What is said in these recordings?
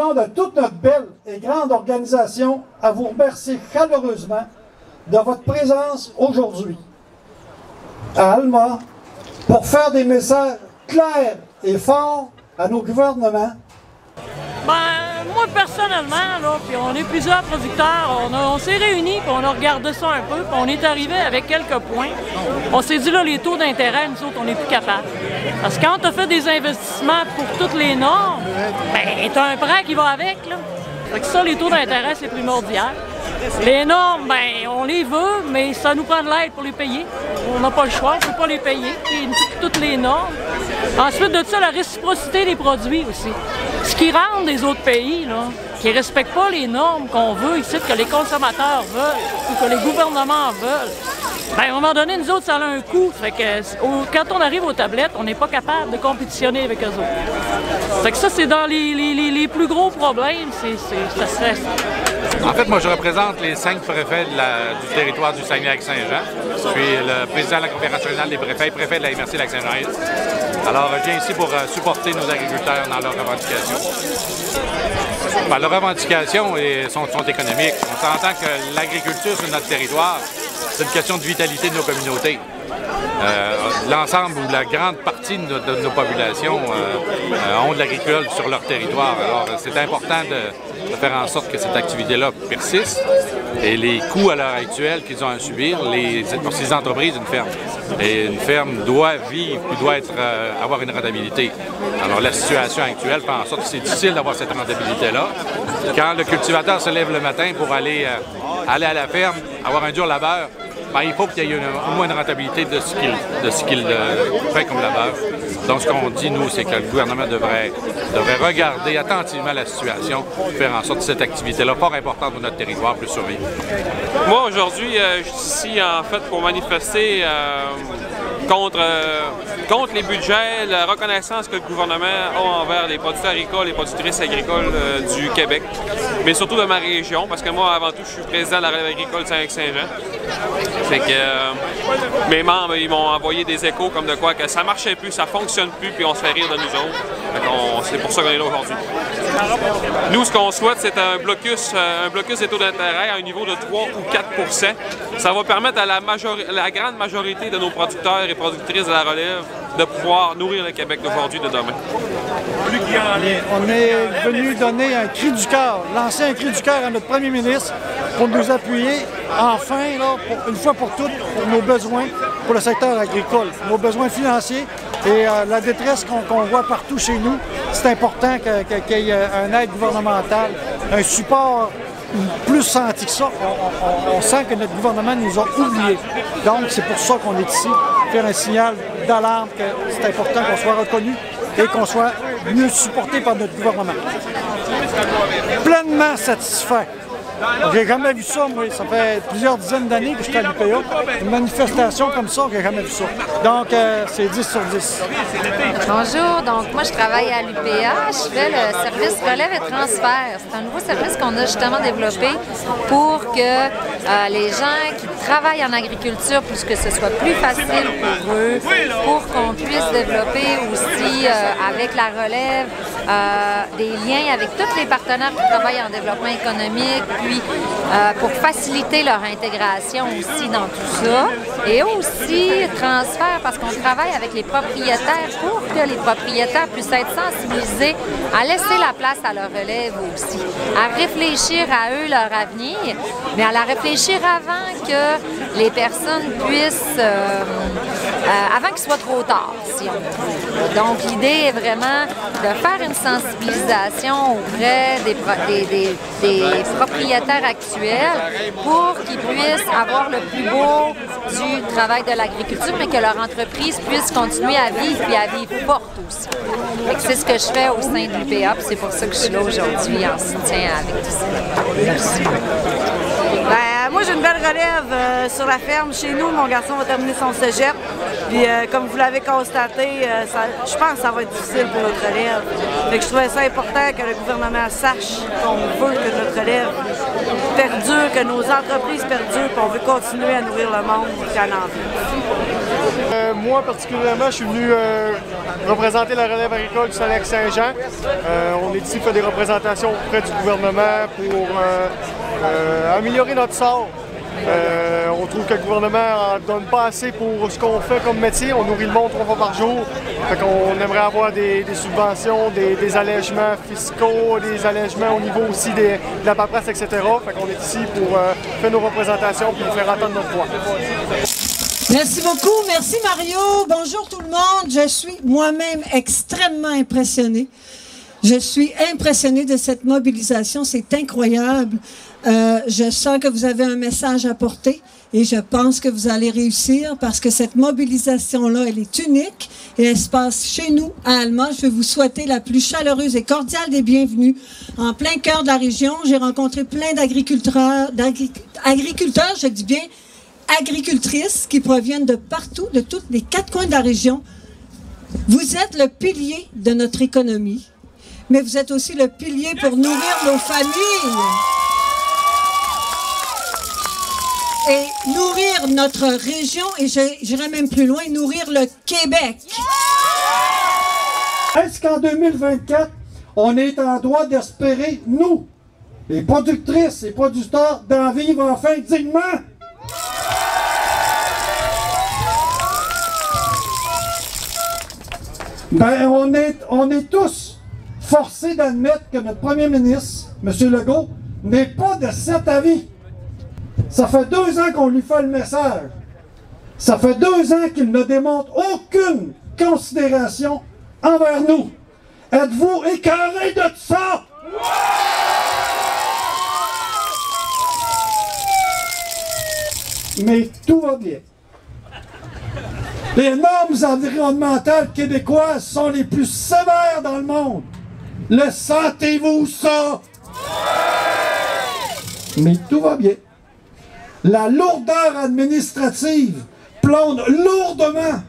nom de toute notre belle et grande organisation, à vous remercier chaleureusement de votre présence aujourd'hui à Alma pour faire des messages clairs et forts à nos gouvernements. Moi personnellement, là, puis on est plusieurs producteurs, on s'est réunis, puis on a regardé ça un peu, puis on est arrivé avec quelques points. On s'est dit là, les taux d'intérêt, nous autres, on n'est plus capables. Parce que quand tu as fait des investissements pour toutes les normes, ben tu as un prêt qui va avec, là. Fait que ça, les taux d'intérêt, c'est primordial. Les normes, ben on les veut, mais ça nous prend de l'aide pour les payer. On n'a pas le choix, on ne peut pas les payer. Toutes les normes. Ensuite de ça, la réciprocité des produits aussi. Ce qui rend des autres pays, là, qui ne respectent pas les normes qu'on veut ici, que les consommateurs veulent, ou que les gouvernements veulent, ben, à un moment donné, nous autres, ça a un coût. Fait que, quand on arrive aux tablettes, on n'est pas capable de compétitionner avec eux autres. Fait que ça, c'est dans les plus gros problèmes, ça serait ça. En fait, moi, je représente les 5 préfets du territoire du Saguenay-Lac-Saint-Jean. Je suis le président de la Confédération nationale des préfets, préfet de la MRC Lac-Saint-Jean. Alors, je viens ici pour supporter nos agriculteurs dans leurs revendications. Ben, leurs revendications sont économiques. On s'entend que l'agriculture sur notre territoire, c'est une question de vitalité de nos communautés. L'ensemble ou la grande partie de nos populations ont de l'agriculture sur leur territoire. Alors, c'est important de faire en sorte que cette activité-là persiste et les coûts à l'heure actuelle qu'ils ont à subir pour ces entreprises, une ferme. Et une ferme doit vivre, doit avoir une rentabilité. Alors, la situation actuelle fait en sorte que c'est difficile d'avoir cette rentabilité-là. Quand le cultivateur se lève le matin pour aller à la ferme, avoir un dur labeur, ben, il faut qu'il y ait au moins une rentabilité de ce qu'il fait comme labeur. Donc, ce qu'on dit, nous, c'est que le gouvernement devrait regarder attentivement la situation, faire en sorte que cette activité-là, fort importante pour notre territoire, puisse survivre. Moi, aujourd'hui, je suis ici, en fait, pour manifester contre les budgets, la reconnaissance que le gouvernement a envers les producteurs agricoles et productrices agricoles du Québec, mais surtout de ma région, parce que moi, avant tout, je suis président de la relève agricole Saguenay-Lac-Saint-Jean. Fait que mes membres, ils m'ont envoyé des échos comme de quoi que ça marchait plus, ça fonctionne plus, puis on se fait rire de nous autres. C'est pour ça qu'on est là aujourd'hui. Nous, ce qu'on souhaite, c'est un blocus des taux d'intérêt à un niveau de 3 ou 4 %. Ça va permettre à la grande majorité de nos producteurs et productrices de la relève de pouvoir nourrir le Québec d'aujourd'hui et de demain. On est venu donner un cri du cœur, lancer un cri du cœur à notre premier ministre pour nous appuyer enfin, là, une fois pour toutes, pour nos besoins pour le secteur agricole, nos besoins financiers et la détresse qu'on voit partout chez nous. C'est important qu'il y ait un aide gouvernementale, un support plus senti que ça. On sent que notre gouvernement nous a oubliés. Donc, c'est pour ça qu'on est ici, faire un signal d'alarme que c'est important qu'on soit reconnu et qu'on soit mieux supporté par notre gouvernement. Pleinement satisfait. J'ai jamais vu ça, moi. Ça fait plusieurs dizaines d'années que je suis à l'UPA. Une manifestation comme ça, j'ai jamais vu ça. Donc, c'est 10 sur 10. Bonjour. Donc, moi, je travaille à l'UPA. Je fais le service relève et transfert. C'est un nouveau service qu'on a justement développé pour que les gens qui travaillent en agriculture, pour que ce soit plus facile pour eux, pour qu'on puisse développer aussi avec la relève des liens avec tous les partenaires qui travaillent en développement économique, puis pour faciliter leur intégration aussi dans tout ça. Et aussi transfert, parce qu'on travaille avec les propriétaires pour que les propriétaires puissent être sensibilisés à laisser la place à leur relève aussi, à réfléchir à eux, leur avenir, mais à la réfléchir avant que les personnes puissent, avant qu'il soit trop tard, si on veut. Donc l'idée est vraiment de faire une sensibilisation auprès des propriétaires actuels pour qu'ils puissent avoir le plus beau du travail de l'agriculture, mais que leur entreprise puisse continuer à vivre et à vivre forte aussi. C'est ce que je fais au sein de l'UPA, c'est pour ça que je suis là aujourd'hui en soutien avec tout ça. Merci. Moi, j'ai une belle relève relève sur la ferme. Chez nous, mon garçon va terminer son cégep. Puis comme vous l'avez constaté, je pense que ça va être difficile pour notre relève. Fait que je trouvais ça important que le gouvernement sache qu'on veut que notre relève perdure, que nos entreprises perdurent, qu'on veut continuer à nourrir le monde qui en a envie. Moi, particulièrement, je suis venu représenter la relève agricole du Saguenay-Lac-Saint-Jean. On est ici pour faire des représentations auprès du gouvernement pour améliorer notre sort. On trouve que le gouvernement ne donne pas assez pour ce qu'on fait comme métier. On nourrit le monde 3 fois par jour. Fait qu'on aimerait avoir des subventions, des allègements fiscaux, des allègements au niveau aussi de la paperasse, etc. Fait qu'on est ici pour faire nos représentations et faire entendre notre voix. Merci beaucoup. Merci Mario. Bonjour tout le monde. Je suis moi-même extrêmement impressionnée. Je suis impressionnée de cette mobilisation. C'est incroyable. Je sens que vous avez un message à porter et je pense que vous allez réussir parce que cette mobilisation-là, elle est unique et elle se passe chez nous, à Alma. Je vais vous souhaiter la plus chaleureuse et cordiale des bienvenues. En plein cœur de la région, j'ai rencontré plein d'agriculteurs, je dis bien agricultrices qui proviennent de partout, de tous les 4 coins de la région. Vous êtes le pilier de notre économie, mais vous êtes aussi le pilier pour nourrir nos familles. Et nourrir notre région, et j'irai même plus loin, nourrir le Québec. Est-ce qu'en 2024, on est en droit d'espérer, nous, les productrices et producteurs, d'en vivre enfin dignement? Ben, on est tous forcés d'admettre que notre premier ministre, M. Legault, n'est pas de cet avis. Ça fait 2 ans qu'on lui fait le message. Ça fait 2 ans qu'il ne démontre aucune considération envers nous. Êtes-vous écœurés de ça? Mais tout va bien. Les normes environnementales québécoises sont les plus sévères dans le monde. Le sentez-vous ça? Mais tout va bien. La lourdeur administrative plombe lourdement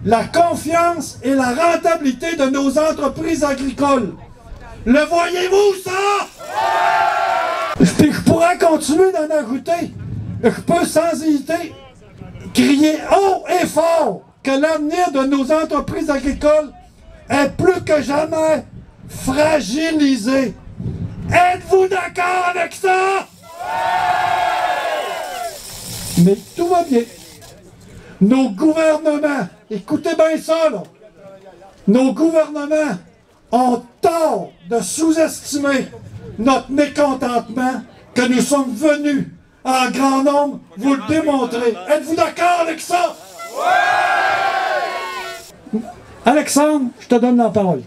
la confiance et la rentabilité de nos entreprises agricoles. Le voyez-vous ça? Puis je pourrais continuer d'en ajouter. Je peux sans hésiter crier haut et fort que l'avenir de nos entreprises agricoles est plus que jamais fragilisé. Êtes-vous d'accord avec ça? Mais tout va bien. Nos gouvernements, écoutez bien ça, là, nos gouvernements ont tort de sous-estimer notre mécontentement que nous sommes venus en grand nombre vous le démontrer. Êtes-vous d'accord avec ça? Oui! Alexandre, je te donne la parole.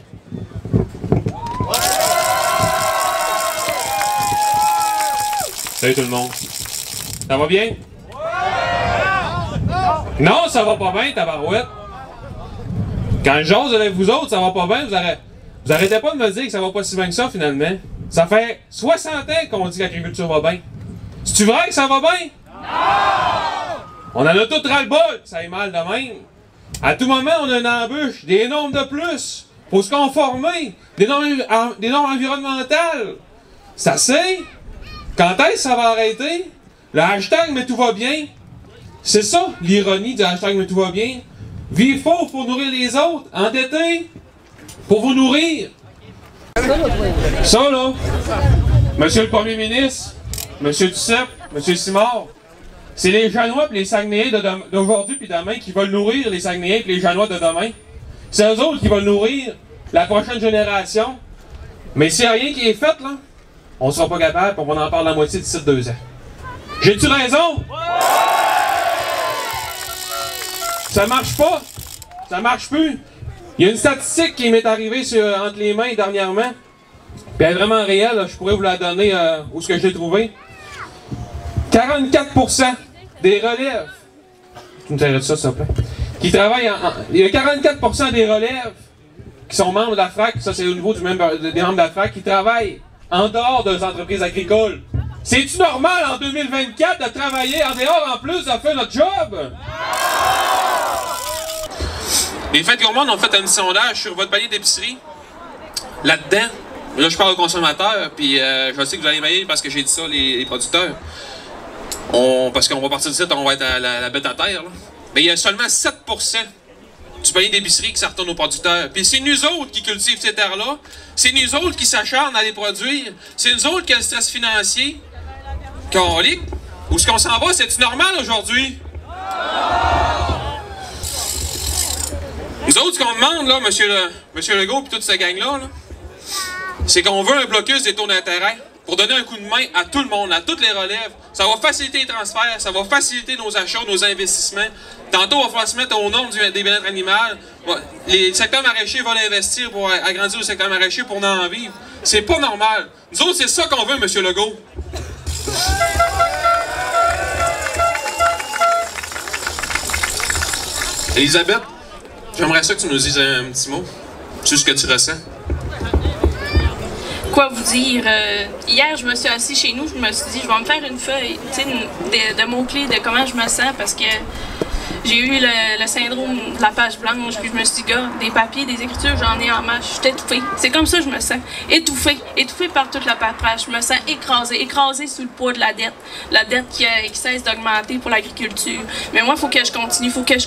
Salut tout le monde. Ça va bien? Non, ça va pas bien, tabarouette. Quand je jase avec vous autres, ça va pas bien, vous arrêtez pas de me dire que ça va pas si bien que ça, finalement. Ça fait 60 ans qu'on dit que l'agriculture va bien. C'est-tu vrai que ça va bien? Non! On en a tout ras-le-bol, ça aille mal de même. À tout moment, on a une embûche, des normes de plus. Faut se conformer, des normes environnementales. Ça c'est? Quand est-ce que ça va arrêter? Le hashtag « Mais tout va bien », c'est ça l'ironie du hashtag « Mais tout va bien ». Vivre fort pour nourrir les autres, endettés pour vous nourrir. Ça là, Monsieur le Premier ministre, Monsieur Duceppe, Monsieur Simard, c'est les Janois et les Saguenayens d'aujourd'hui puis demain qui veulent nourrir les Saguenayens et les Janois de demain. C'est eux autres qui veulent nourrir la prochaine génération. Mais s'il n'y a rien qui est fait, là, on ne sera pas capable, on va en parler la moitié d'ici 2 ans. J'ai-tu raison? Ouais! Ça marche pas. Ça marche plus. Il y a une statistique qui m'est arrivée entre les mains dernièrement. Puis elle est vraiment réelle, là, je pourrais vous la donner où ce que je l'ai trouvé. 44% des relèves, tu me t'arrêtes ça, s'il te plaît, qui travaillent il y a 44% des relèves qui sont membres de la FRAC, ça c'est au niveau des membres de la FRAC, qui travaillent en dehors des entreprises agricoles. C'est-tu normal en 2024 de travailler en dehors en plus de faire notre job? Les fêtes gourmandes ont fait un petit sondage sur votre panier d'épicerie. Là-dedans, là je parle aux consommateurs, puis je sais que vous allez m'aider parce que j'ai dit ça, les producteurs. Parce qu'on va partir de ça, on va être à la bête à terre. Là. Mais il y a seulement 7% du panier d'épicerie qui ça retourne aux producteurs. Puis c'est nous autres qui cultivent ces terres-là. C'est nous autres qui s'acharnent à les produire. C'est nous autres qui avons le stress financier. Où est-ce qu'on s'en va? C'est-tu normal aujourd'hui? Nous autres, ce qu'on demande, là, Monsieur Legault et toute cette gang-là, c'est qu'on veut un blocus des taux d'intérêt pour donner un coup de main à tout le monde, à toutes les relèves. Ça va faciliter les transferts, ça va faciliter nos achats, nos investissements. Tantôt, on va falloir se mettre aux normes des bien-être animal. Les secteurs maraîchers vont investir pour agrandir le secteur maraîcher pour en vivre. C'est pas normal. Nous autres, c'est ça qu'on veut, Monsieur Legault. Elisabeth, j'aimerais ça que tu nous dises un petit mot sur ce que tu ressens. Quoi vous dire? Hier, je me suis assis chez nous, je me suis dit, je vais me faire une feuille de mots-clés de comment je me sens parce que j'ai eu le syndrome de la page blanche, puis je me suis dit, gars, des papiers, des écritures, j'en ai en masse, je suis étouffée. C'est comme ça que je me sens. Étouffée par toute la paperasse. Je me sens écrasée sous le poids de la dette qui cesse d'augmenter pour l'agriculture. Mais moi, il faut que je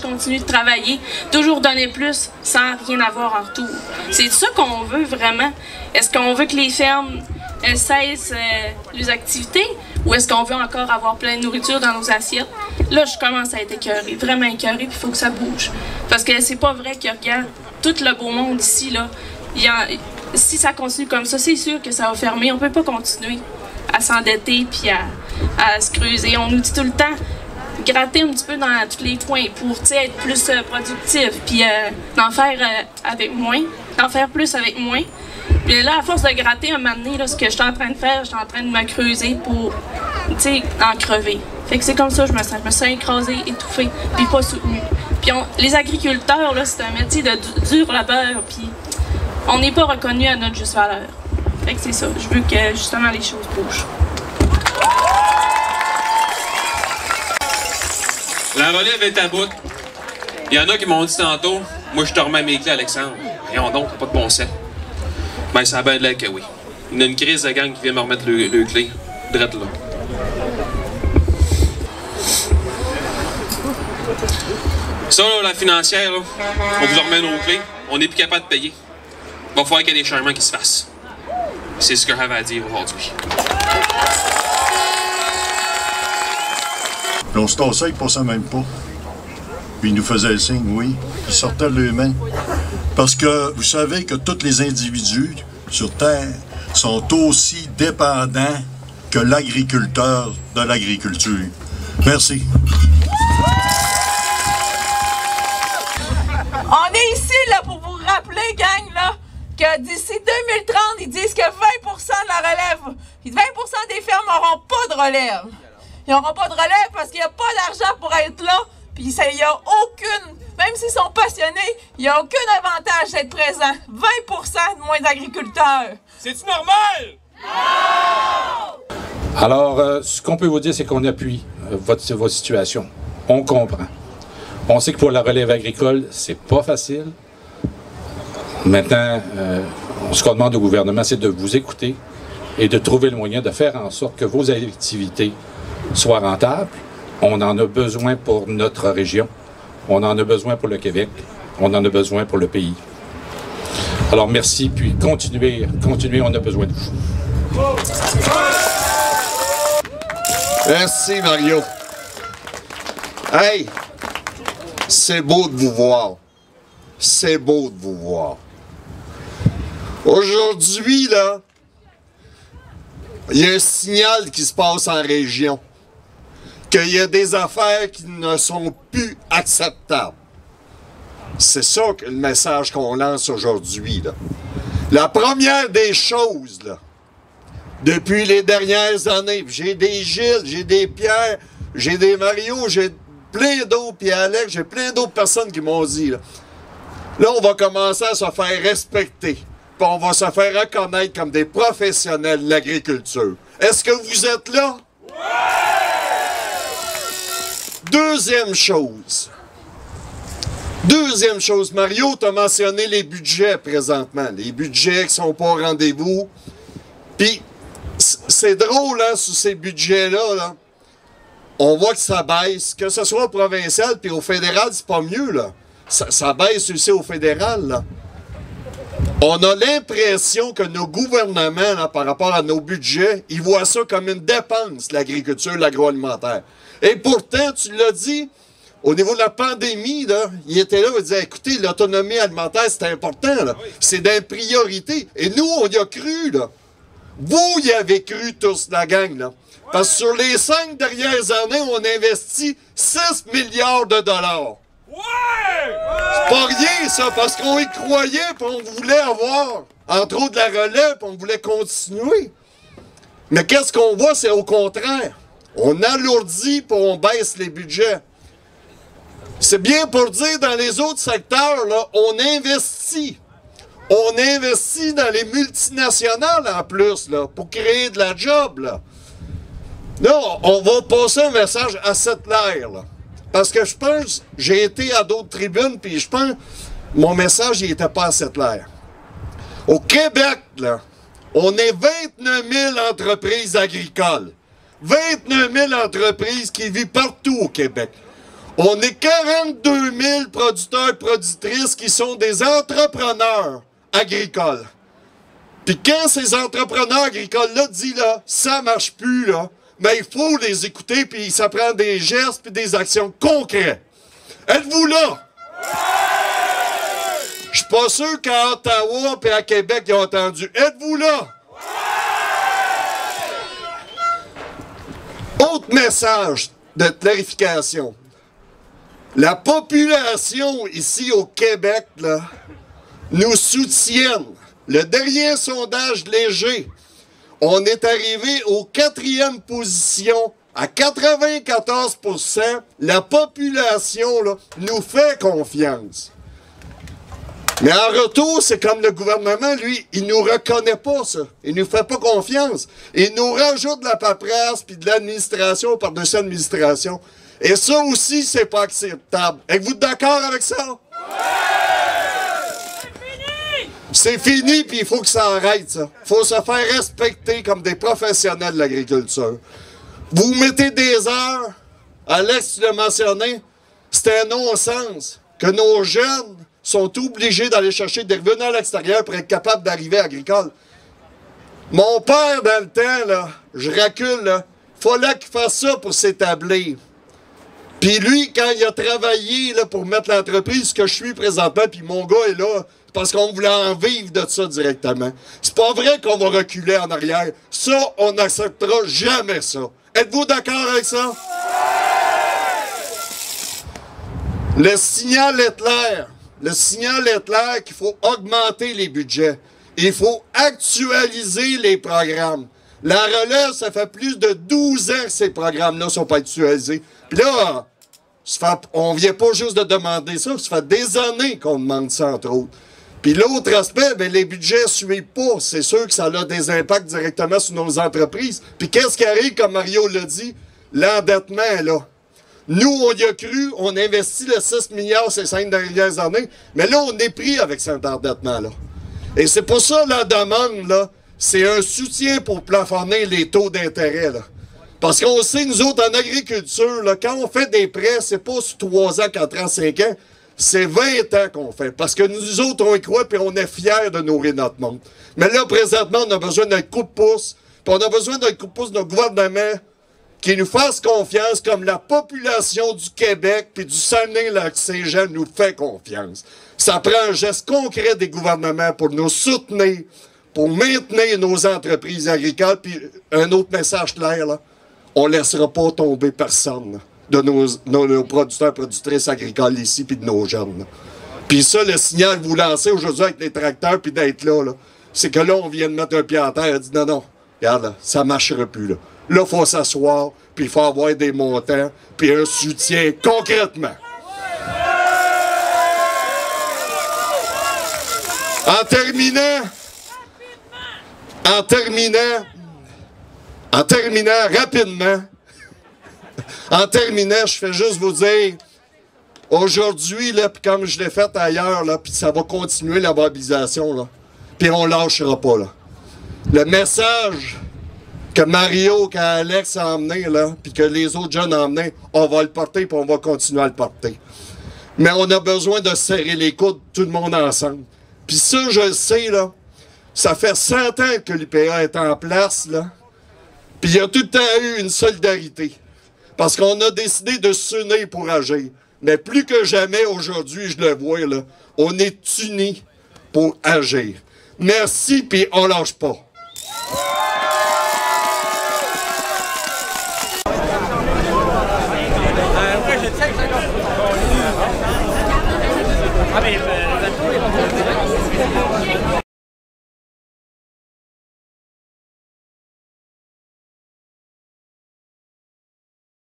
continue de travailler, toujours donner plus sans rien avoir en retour. C'est ça qu'on veut vraiment. Est-ce qu'on veut que les fermes cessent les activités ou est-ce qu'on veut encore avoir plein de nourriture dans nos assiettes? Là, je commence à être écœurée, vraiment écœurée, puis il faut que ça bouge. Parce que c'est pas vrai que, regarde, tout le beau monde ici, là, si ça continue comme ça, c'est sûr que ça va fermer. On peut pas continuer à s'endetter puis à se creuser. On nous dit tout le temps, gratter un petit peu dans tous les coins pour être plus productif, puis d'en faire avec moins, d'en faire plus avec moins. Puis là, à force de gratter un moment donné, là, ce que je suis en train de faire, je suis en train de me creuser pour, en crever. Fait que c'est comme ça que je me sens. Je me sens écrasée, étouffée, puis pas soutenue. Puis les agriculteurs, là, c'est un métier de dur labeur, puis on n'est pas reconnus à notre juste valeur. Fait que c'est ça. Je veux que, justement, les choses bougent. La relève est à bout. Il y en a qui m'ont dit tantôt, moi je te remets mes clés, Alexandre. Rien donc, t'as pas de bon sens. Ben, ça a bien de l'air que oui. Il y a une crise de gang qui vient me remettre le clé. Drette là. Ça, là, la financière, là, on vous remet nos clés. On n'est plus capable de payer. Il va falloir qu'il y ait des changements qui se fassent. C'est ce que j'avais à dire aujourd'hui. Puis on se tassait, ils passaient même pas. Puis ils nous faisaient le signe, oui. Ils sortaient de leurs mains. Parce que vous savez que tous les individus sur Terre sont aussi dépendants que l'agriculteur de l'agriculture. Merci. On est ici là, pour vous rappeler, gang, là, que d'ici 2030, ils disent que 20% de la relève, 20% des fermes n'auront pas de relève. Ils n'auront pas de relève parce qu'il n'y a pas d'argent pour être là. Puis il n'y a aucune, même s'ils sont passionnés, il n'y a aucun avantage d'être présent. 20% de moins d'agriculteurs. C'est-tu normal? Non! Alors, ce qu'on peut vous dire, c'est qu'on appuie votre situation. On comprend. On sait que pour la relève agricole, c'est pas facile. Maintenant, ce qu'on demande au gouvernement, c'est de vous écouter et de trouver le moyen de faire en sorte que vos activités soient rentables. On en a besoin pour notre région, on en a besoin pour le Québec, on en a besoin pour le pays. Alors merci, puis continuez, on a besoin de vous. Merci Mario. Hey, c'est beau de vous voir. C'est beau de vous voir. Aujourd'hui, là, il y a un signal qui se passe en région. Qu'il y a des affaires qui ne sont plus acceptables. C'est ça que le message qu'on lance aujourd'hui, là. La première des choses, là, depuis les dernières années, j'ai des Gilles, j'ai des Pierre, j'ai des Mario, j'ai plein d'autres, puis Alex, j'ai plein d'autres personnes qui m'ont dit, là, on va commencer à se faire respecter, puis on va se faire reconnaître comme des professionnels de l'agriculture. Est-ce que vous êtes là? Deuxième chose, Mario, tu as mentionné les budgets présentement, les budgets qui sont pas au rendez-vous. Puis, c'est drôle, hein, sur ces budgets-là, là, on voit que ça baisse, que ce soit au provincial puis au fédéral, c'est pas mieux, là. Ça baisse aussi au fédéral, là. On a l'impression que nos gouvernements, là, par rapport à nos budgets, ils voient ça comme une dépense, l'agriculture, l'agroalimentaire. Et pourtant, tu l'as dit, au niveau de la pandémie, là, il était là, il disait, écoutez, l'autonomie alimentaire, c'est important, là. C'est d'une priorité. Et nous, on y a cru, là. Vous y avez cru tous, la gang, là. Parce que sur les 5 dernières années, on investit 6 milliards de dollars. C'est pas rien, ça, parce qu'on y croyait, puis on voulait avoir, entre autres, de la relève, puis on voulait continuer. Mais qu'est-ce qu'on voit? C'est au contraire. On alourdit, puis on baisse les budgets. C'est bien pour dire, dans les autres secteurs, là, on investit. On investit dans les multinationales, en plus, là, pour créer de la job, là. Là, on va passer un message à cette l'air, là. Parce que je pense, j'ai été à d'autres tribunes, puis je pense, mon message, il n'était pas à cette l'air. Au Québec, là, on est 29 000 entreprises agricoles. 29 000 entreprises qui vivent partout au Québec. On est 42 000 producteurs, productrices qui sont des entrepreneurs agricoles. Puis quand ces entrepreneurs agricoles-là disent, là, ça marche plus, là, mais il faut les écouter, puis ça prend des gestes puis des actions concrètes. Êtes-vous là? Je suis pas sûr qu'à Ottawa et à Québec, ils ont entendu. Êtes-vous là? Autre message de clarification. La population ici au Québec, là, nous soutiennent. Le dernier sondage léger, on est arrivé aux 4e position, à 94%. La population là, nous fait confiance. Mais en retour, c'est comme le gouvernement, lui, il nous reconnaît pas ça. Il nous fait pas confiance. Il nous rajoute de la paperasse puis de l'administration par-dessus l'administration. Et ça aussi, c'est pas acceptable. Êtes-vous d'accord avec ça? C'est fini, puis il faut que ça arrête, ça. Il faut se faire respecter comme des professionnels de l'agriculture. Vous mettez des heures, Alex, tu l'as mentionné, c'est un non-sens que nos jeunes sont obligés d'aller chercher des revenus à l'extérieur pour être capables d'arriver agricole. Mon père, dans le temps, là, je recule, là, fallait qu'il fasse ça pour s'établir. Puis lui, quand il a travaillé là, pour mettre l'entreprise que je suis présentement, puis mon gars est là, parce qu'on voulait en vivre de ça directement. C'est pas vrai qu'on va reculer en arrière. Ça, on n'acceptera jamais ça. Êtes-vous d'accord avec ça? Le signal est clair. Le signal est clair qu'il faut augmenter les budgets. Il faut actualiser les programmes. La relève, ça fait plus de 12 ans que ces programmes-là ne sont pas actualisés. Puis là, on ne vient pas juste de demander ça, ça fait des années qu'on demande ça, entre autres. Puis l'autre aspect, bien, les budgets ne suivent pas. C'est sûr que ça a des impacts directement sur nos entreprises. Puis qu'est-ce qui arrive, comme Mario l'a dit? L'endettement, là. Nous, on y a cru, on investit le 6 milliards ces 5 dernières années, mais là, on est pris avec cet endettement-là. Et c'est pour ça, la demande, là, c'est un soutien pour plafonner les taux d'intérêt, là. Parce qu'on sait, nous autres, en agriculture, là, quand on fait des prêts, c'est pas sur 3 ans, 4 ans, 5 ans, c'est 20 ans qu'on fait. Parce que nous autres, on y croit, puis on est fiers de nourrir notre monde. Mais là, présentement, on a besoin d'un coup de pouce, puis on a besoin d'un coup de pouce de notre gouvernement qui nous fasse confiance, comme la population du Québec puis du Saguenay-Lac-Saint-Jean nous fait confiance. Ça prend un geste concret des gouvernements pour nous soutenir, pour maintenir nos entreprises agricoles. Puis un autre message clair, là, on ne laissera pas tomber personne là, de nos producteurs, productrices agricoles ici, puis de nos jeunes. Là. Puis ça, le signal que vous lancez aujourd'hui avec les tracteurs, puis d'être là, c'est que là, on vient de mettre un pied à terre et dit non, regarde, là, ça ne marchera plus. Là, il faut s'asseoir, puis il faut avoir des montants, puis un soutien concrètement. En terminant, En terminant, rapidement, je fais juste vous dire, aujourd'hui, là, puis comme je l'ai fait ailleurs, là, puis ça va continuer la mobilisation, là, puis on lâchera pas, là. Le message que Mario, qu'Alex a emmené, là, puis que les autres jeunes ont emmené, on va le porter, puis on va continuer à le porter. Mais on a besoin de serrer les coudes, tout le monde ensemble. Puis ça, je le sais, là, ça fait 100 ans que l'UPA est en place, là. Puis il y a tout le temps eu une solidarité. Parce qu'on a décidé de s'unir pour agir. Mais plus que jamais aujourd'hui, je le vois, là, on est unis pour agir. Merci, puis on lâche pas. Ah, mais